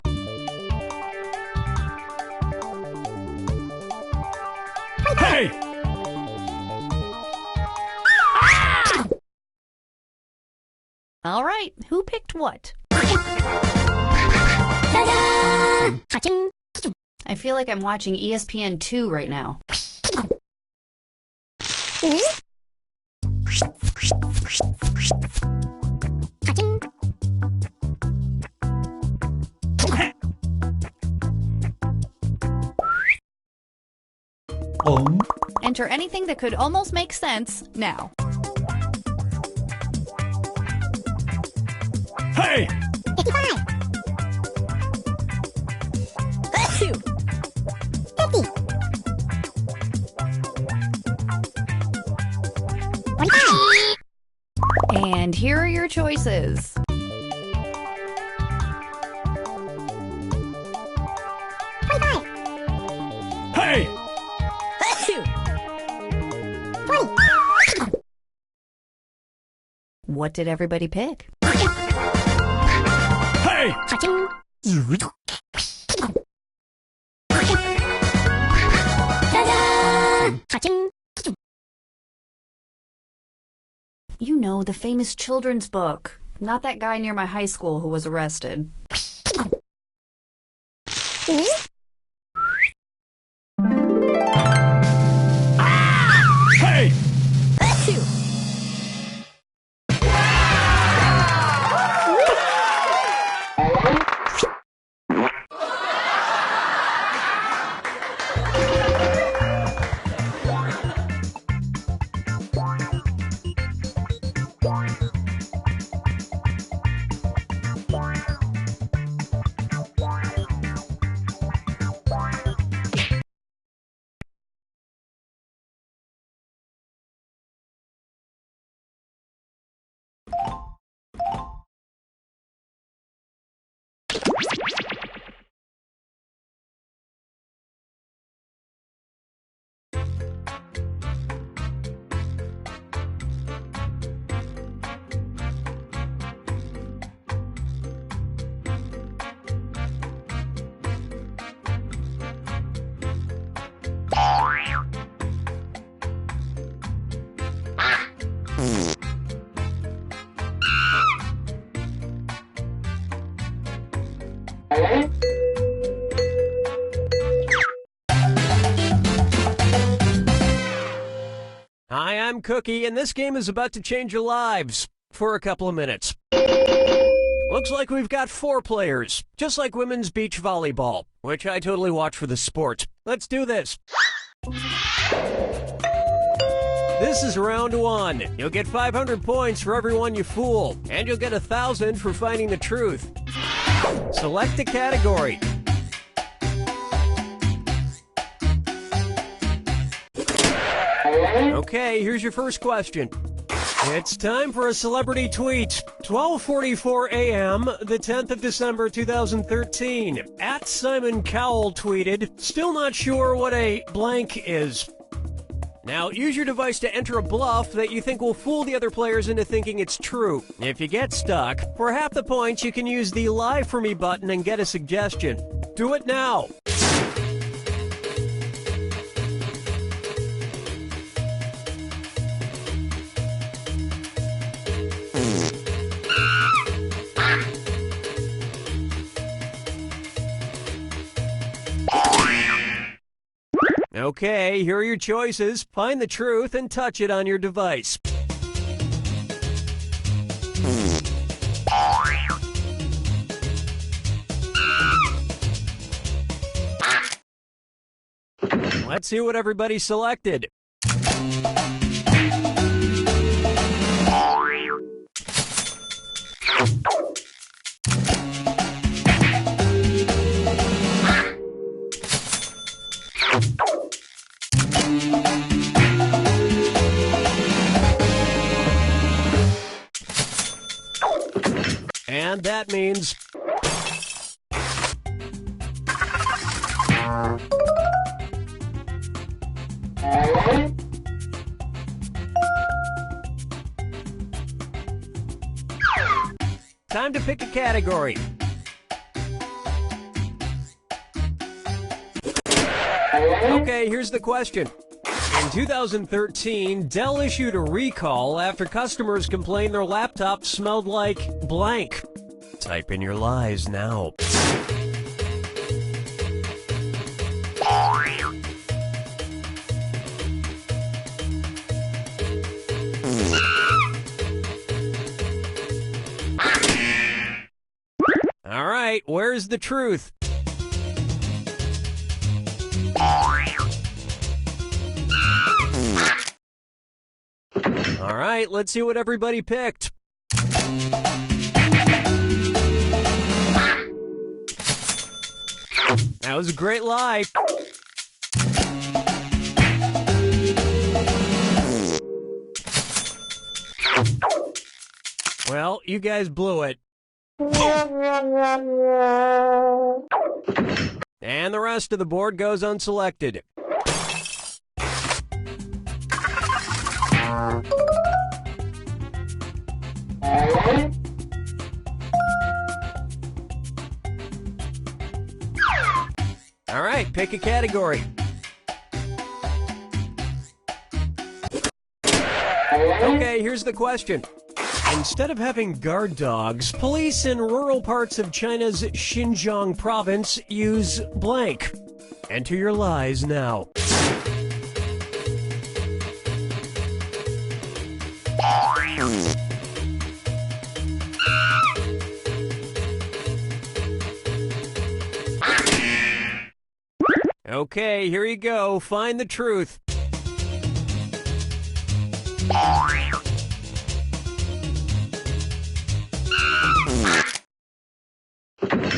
Hey! All right, who picked what? Cha-ching. I feel like I'm watching ESPN2 right now. Cha-ching. Enter anything that could almost make sense now. Hey! 55. 50. 45. And here are your choices. 25. Hey! 20. What did everybody pick? Hey! Cha-ching. Cha-ching. You know, the famous children's book. Not that guy near my high school who was arrested. Hey! Hi, I'm Cookie, and this game is about to change your lives for a couple of minutes. Looks like we've got 4 players, just like women's beach volleyball, which I totally watch for the sport. Let's do this. This is round 1. You'll get 500 points for everyone you fool, and you'll get 1,000 for finding the truth. Select a category. Okay, here's your first question. It's time for a celebrity tweet. 12:44 a.m., the 10th of December, 2013. At Simon Cowell tweeted, "Still not sure what a blank is." Now, use your device to enter a bluff that you think will fool the other players into thinking it's true. If you get stuck, for half the points, you can use the Lie For Me button and get a suggestion. Do it now. Okay, here are your choices. Find the truth and touch it on your device. Let's see what everybody selected. And that means... time to pick a category. Okay, here's the question. In In 2013, Dell issued a recall after customers complained their laptop smelled like blank. Type in your lies now. All right, where's the truth? All right, let's see what everybody picked. That was a great lie. Well, you guys blew it. And the rest of the board goes unselected. All right, pick a category. Okay, here's the question. Instead of having guard dogs, police in rural parts of China's Xinjiang province use blank. Enter your lies now. Okay, here you go. Find the truth.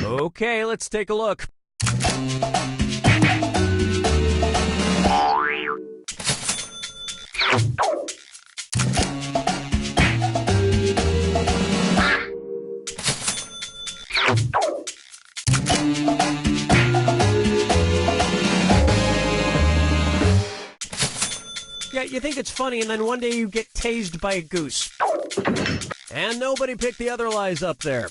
Okay, let's take a look. Yeah, you think it's funny, and then one day you get tased by a goose. And nobody picked the other lies up there.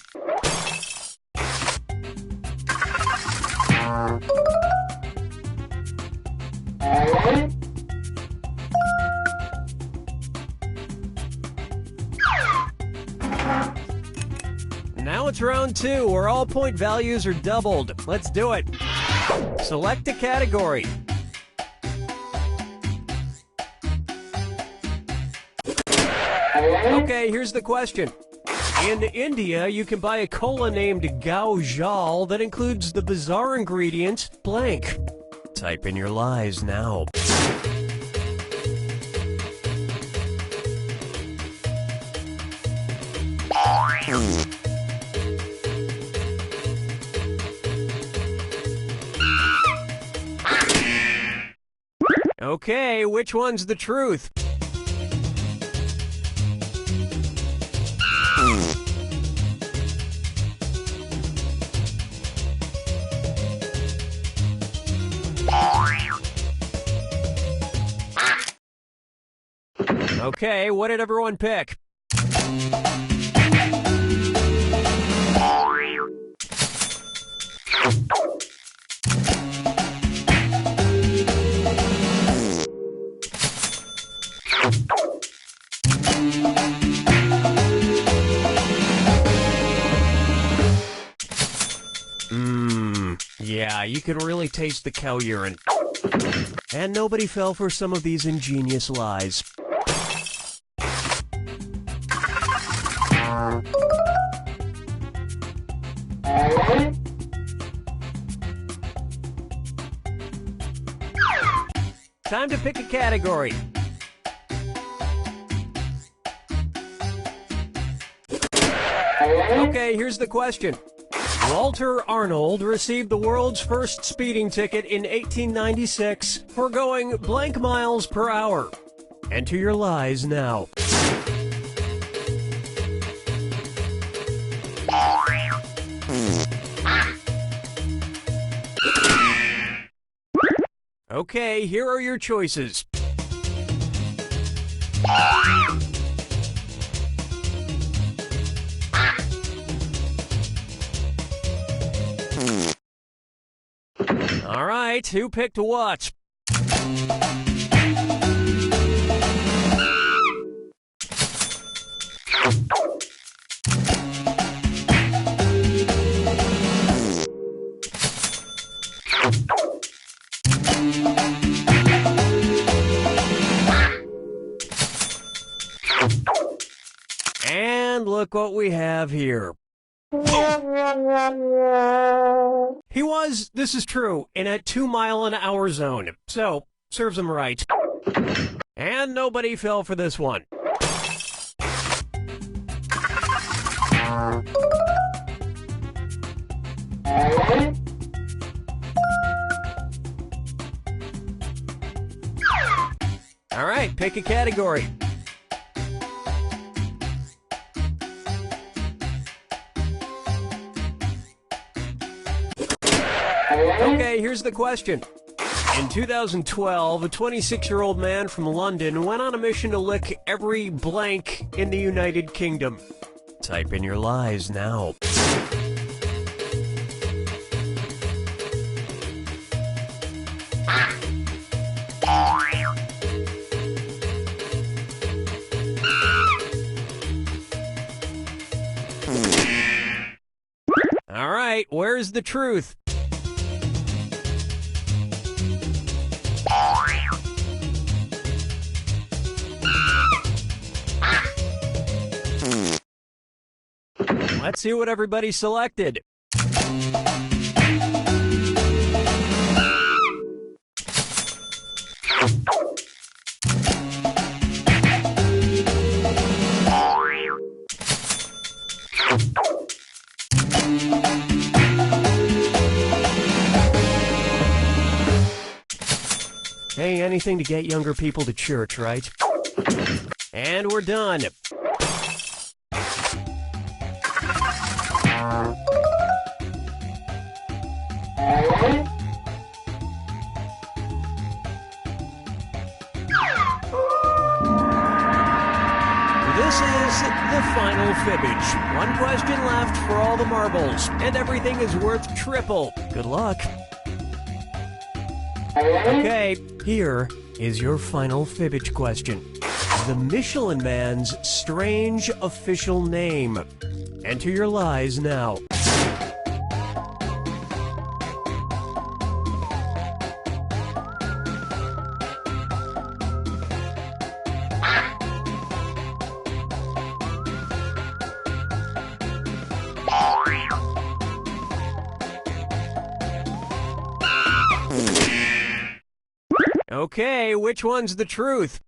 Now it's round 2, where all point values are doubled. Let's do it. Select a category. Okay, here's the question. In India, you can buy a cola named Gao Jal that includes the bizarre ingredient blank. Type in your lies now. Okay, which one's the truth? Okay, what did everyone pick? Yeah, you can really taste the cow urine. And nobody fell for some of these ingenious lies. Time to pick a category. Okay, here's the question. Walter Arnold received the world's first speeding ticket in 1896 for going blank miles per hour. Enter your lies now. Okay, here are your choices. All right, who picked what? And look what we have here. He was, this is true, in a 2-mile-an-hour zone, so serves him right. And nobody fell for this one. All right, pick a category. Okay, here's the question. In 2012, a 26-year-old man from London went on a mission to lick every blank in the United Kingdom. Type in your lies now. All right, where's the truth? Let's see what everybody selected. Hey, anything to get younger people to church, right? And we're done. This is the final fibbage. One question left for all the marbles, and everything is worth triple. Good luck. Okay, here is your final fibbage question. The Michelin Man's strange official name. Enter your lies now. Okay, which one's the truth?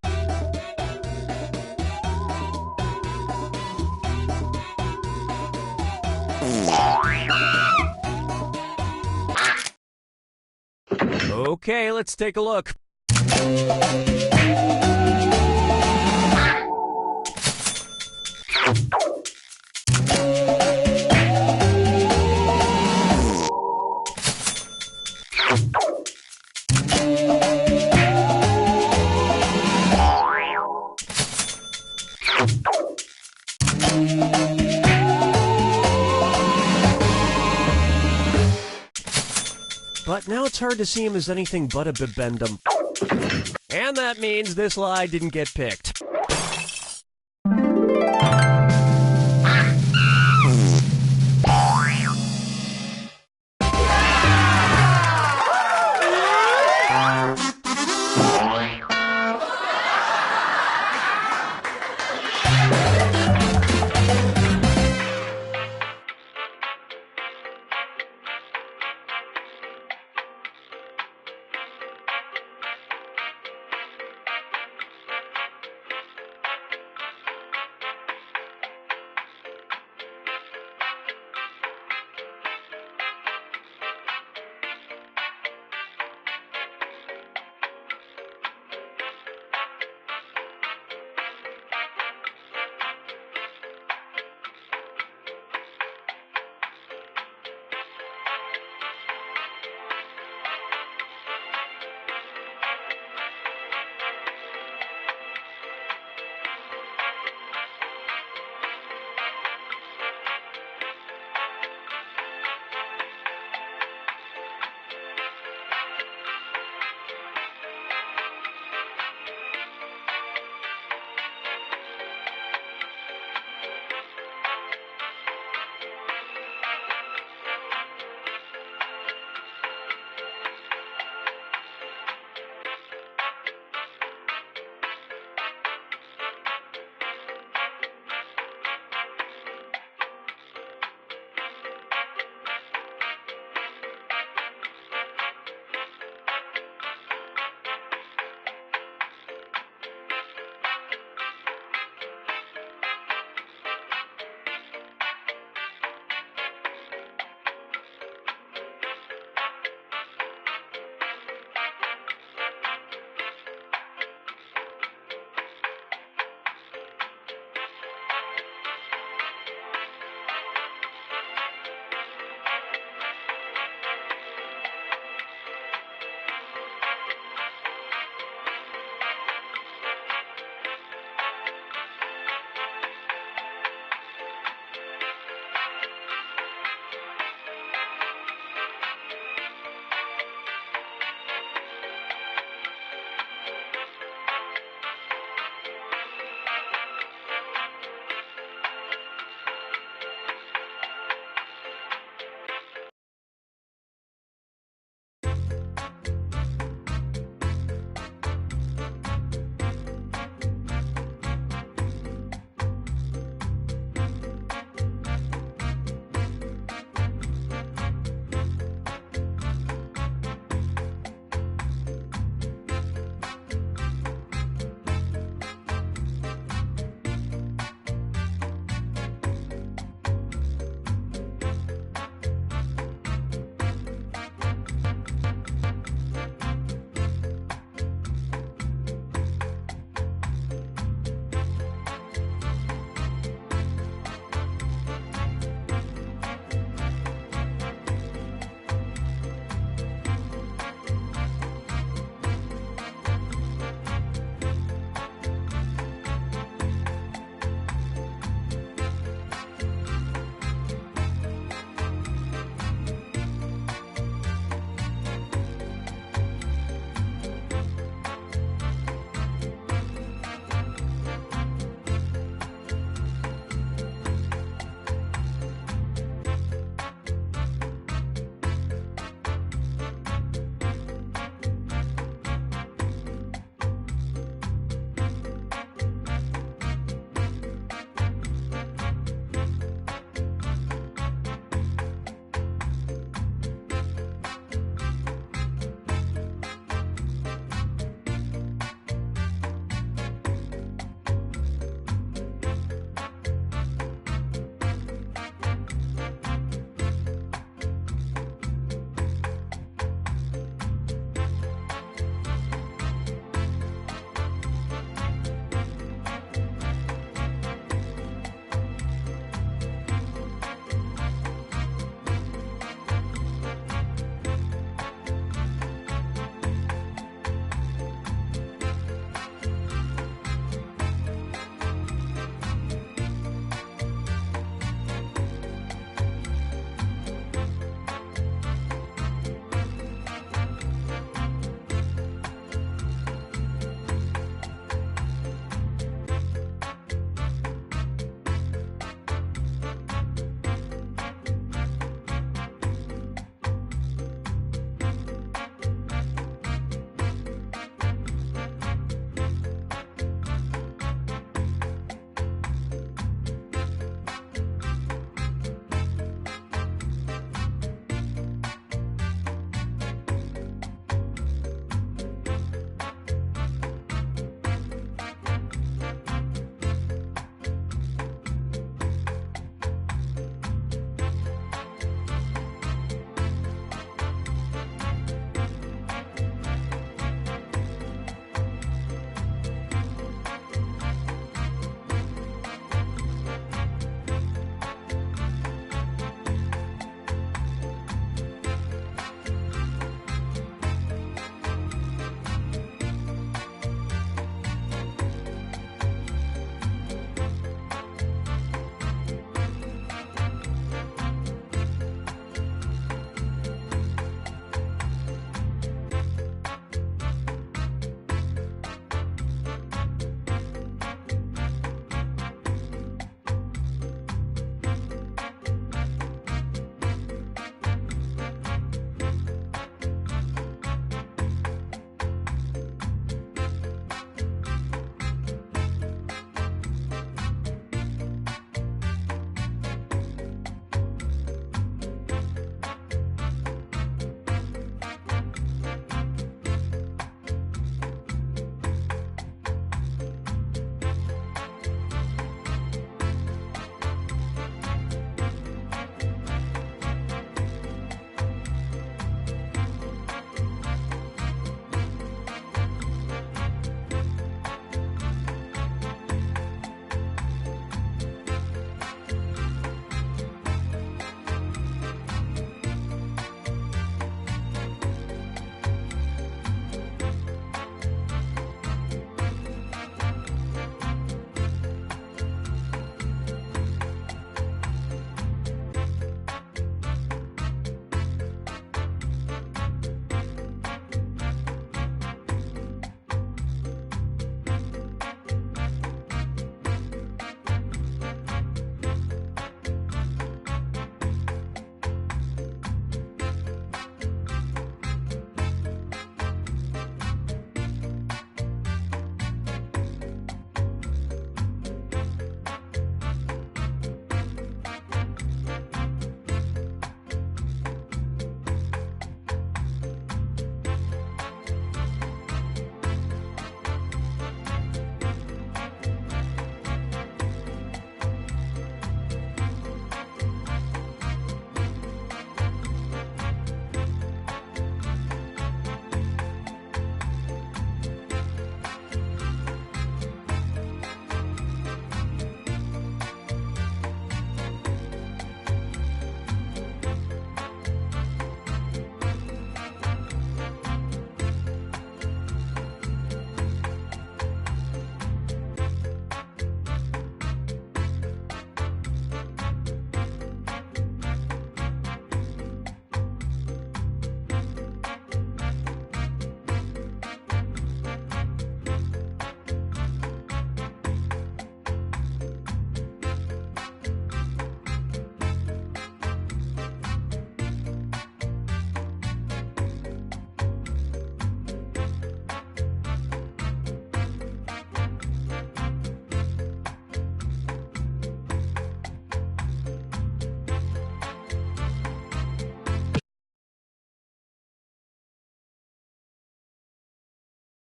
Okay, let's take a look. But now it's hard to see him as anything but a bibendum. And that means this lie didn't get picked.